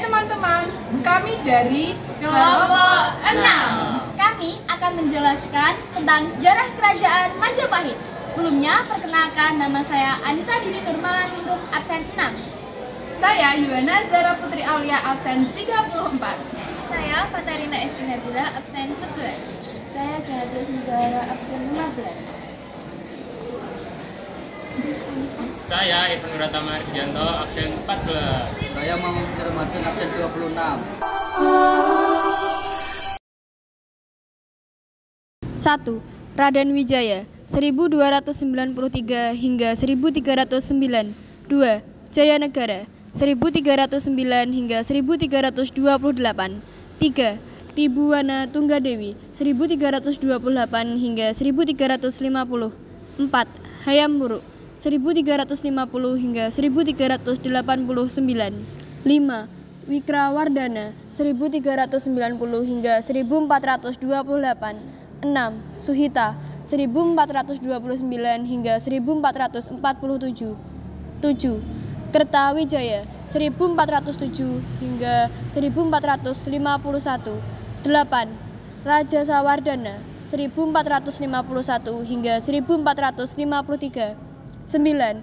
teman-teman, kami dari Kelompok 6. Kami akan menjelaskan tentang sejarah kerajaan Majapahit. Sebelumnya, perkenalkan, nama saya Anissa Dini Nurmala Ningrum, absen 6. Saya Yuwana Zara Putri Aulia, absen 34. Saya Fatarina Esti Nabila, absen 11. Saya Janatus Zara, absen 15. Saya Ibnu Ratama Ardianto, absen 14. Saya Muhammad Ramadan, absen 26. 1. Raden Wijaya 1293 hingga 1309. 2. Jayanegara 1309 hingga 1328. 3. Tibuwana Tunggadewi 1328 hingga 1350. 4. Hayam Wuruk 1350 hingga 1389. 5. Wikrawardana 1390 hingga 1428. 6. Suhita 1429 hingga 1447. 7. Kertawijaya 1407 hingga 1451. 8. Raja Sawardana 1451 hingga 1453. 9.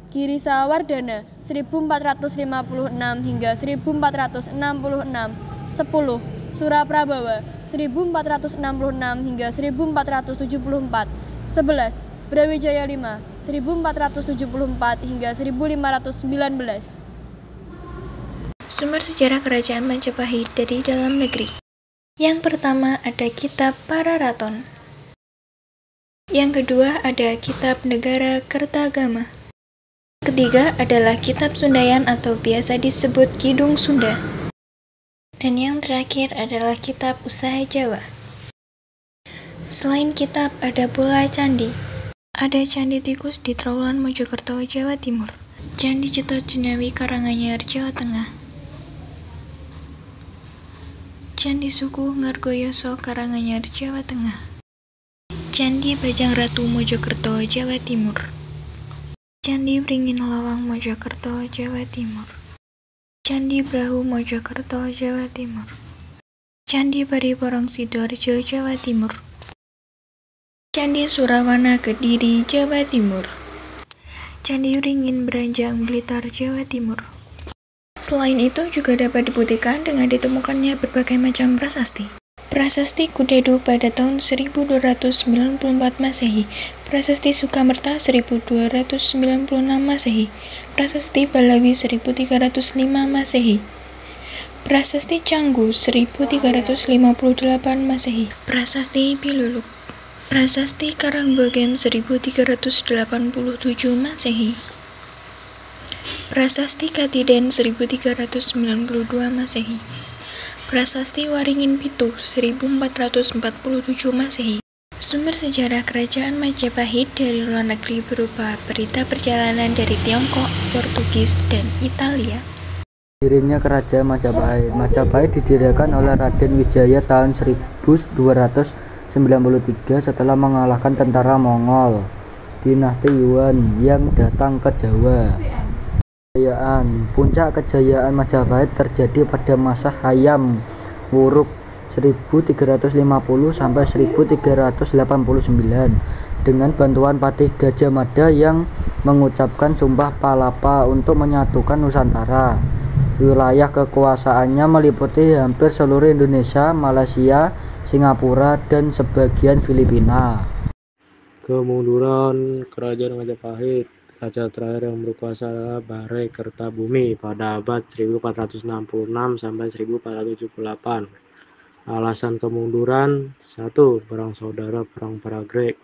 Girisawardana 1456 hingga 1466. 10. Suraprabawa 1466 hingga 1474. 11. Brawijaya V 1474 hingga 1519. Sumber sejarah kerajaan Majapahit dari dalam negeri. Yang pertama ada kitab Pararaton. Yang kedua ada kitab Negara Kertagama. Ketiga adalah kitab Sundayan atau biasa disebut Kidung Sunda. Dan yang terakhir adalah kitab Usaha Jawa. Selain kitab ada pula candi. Ada Candi Tikus di Trowulan Mojokerto, Jawa Timur. Candi Cetot Jenawi Karanganyar, Jawa Tengah. Candi Suku Ngargoyoso Karanganyar, Jawa Tengah. Candi Bajang Ratu Mojokerto, Jawa Timur. Candi Wringin Lawang Mojokerto, Jawa Timur. Candi Brahu Mojokerto, Jawa Timur. Candi Pariporong Sidoarjo, Jawa Timur. Candi Surawana Kediri, Jawa Timur. Candi Wringin Beranjang Blitar, Jawa Timur. Selain itu juga dapat dibuktikan dengan ditemukannya berbagai macam prasasti. Prasasti Kudedo pada tahun 1294 Masehi, Prasasti Sukamerta 1296 Masehi, Prasasti Balawi 1305 Masehi, Prasasti Canggu 1358 Masehi, Prasasti Piluluk, Prasasti Karangbogem 1387 Masehi, Prasasti Katiden 1392 Masehi, Prasasti Waringin Pitu 1447 Masehi. Sumber sejarah kerajaan Majapahit dari luar negeri berupa berita perjalanan dari Tiongkok, Portugis, dan Italia. Dirinya kerajaan Majapahit. Majapahit didirikan oleh Raden Wijaya tahun 1293 setelah mengalahkan tentara Mongol, dinasti Yuan yang datang ke Jawa. Puncak kejayaan Majapahit terjadi pada masa Hayam Wuruk 1350 sampai 1389 dengan bantuan Patih Gajah Mada yang mengucapkan Sumpah Palapa untuk menyatukan Nusantara. Wilayah kekuasaannya meliputi hampir seluruh Indonesia, Malaysia, Singapura, dan sebagian Filipina. Kemunduran Kerajaan Majapahit. Raja terakhir yang berkuasa adalah Barai Kertabumi pada abad 1466 sampai 1478. Alasan kemunduran: 1. Perang saudara Perang Paragreg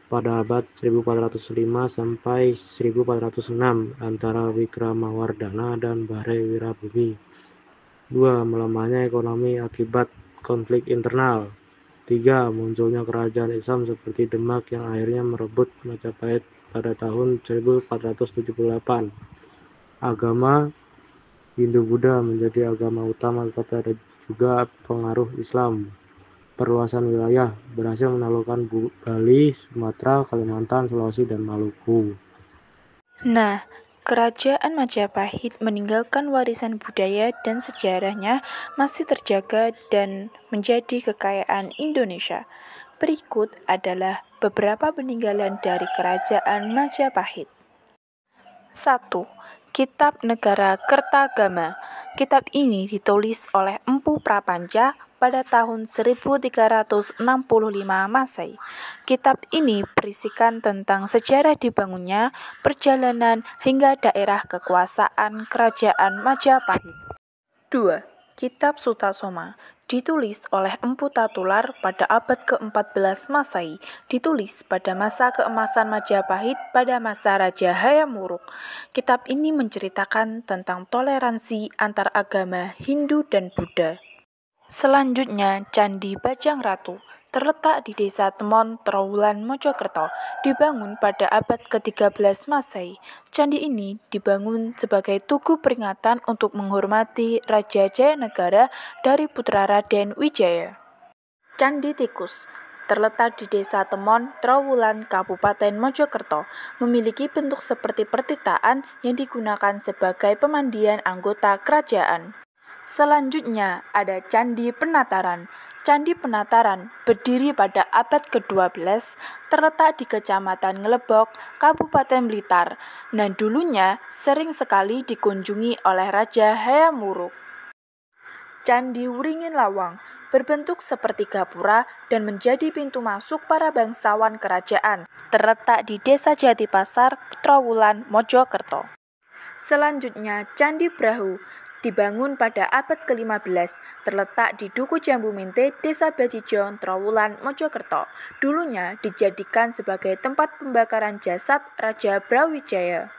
pada abad 1405 sampai 1406 antara Wikramawardhana dan Barai Wirabumi. 2. Melemahnya ekonomi akibat konflik internal. 3. Munculnya kerajaan Islam seperti Demak yang akhirnya merebut Majapahit pada tahun 1478. Agama Hindu-Buddha menjadi agama utama, tetapi ada juga pengaruh Islam. Perluasan wilayah berhasil menaklukkan Bali, Sumatera, Kalimantan, Sulawesi, dan Maluku. Nah, Kerajaan Majapahit meninggalkan warisan budaya dan sejarahnya masih terjaga dan menjadi kekayaan Indonesia. Berikut adalah beberapa peninggalan dari Kerajaan Majapahit. 1. Kitab Negara Kertagama. Kitab ini ditulis oleh Empu Prapanca pada tahun 1365 Masehi. Kitab ini berisikan tentang sejarah dibangunnya, perjalanan, hingga daerah kekuasaan Kerajaan Majapahit. 2. Kitab Sutasoma. Ditulis oleh Empu Tatular pada abad ke-14 Masehi, ditulis pada masa keemasan Majapahit pada masa Raja Hayam Wuruk. Kitab ini menceritakan tentang toleransi antar agama Hindu dan Buddha. Selanjutnya, Candi Bajang Ratu. Terletak di Desa Temon, Trowulan, Mojokerto, dibangun pada abad ke-13 Masehi. Candi ini dibangun sebagai tugu peringatan untuk menghormati Raja Jayanegara dari putra Raden Wijaya. Candi Tikus terletak di Desa Temon, Trowulan, Kabupaten Mojokerto, memiliki bentuk seperti pertitaan yang digunakan sebagai pemandian anggota kerajaan. Selanjutnya ada Candi Penataran. Candi Penataran berdiri pada abad ke-12, terletak di Kecamatan Ngelebok, Kabupaten Blitar, dan dulunya sering sekali dikunjungi oleh Raja Hayam Wuruk. Candi Wringin Lawang berbentuk seperti gapura dan menjadi pintu masuk para bangsawan kerajaan, terletak di Desa Jatipasar, Trowulan, Mojokerto. Selanjutnya Candi Brahu dibangun pada abad ke-15, terletak di Duku Jambu Mente, Desa Bajijong, Trowulan, Mojokerto. Dulunya dijadikan sebagai tempat pembakaran jasad Raja Brawijaya.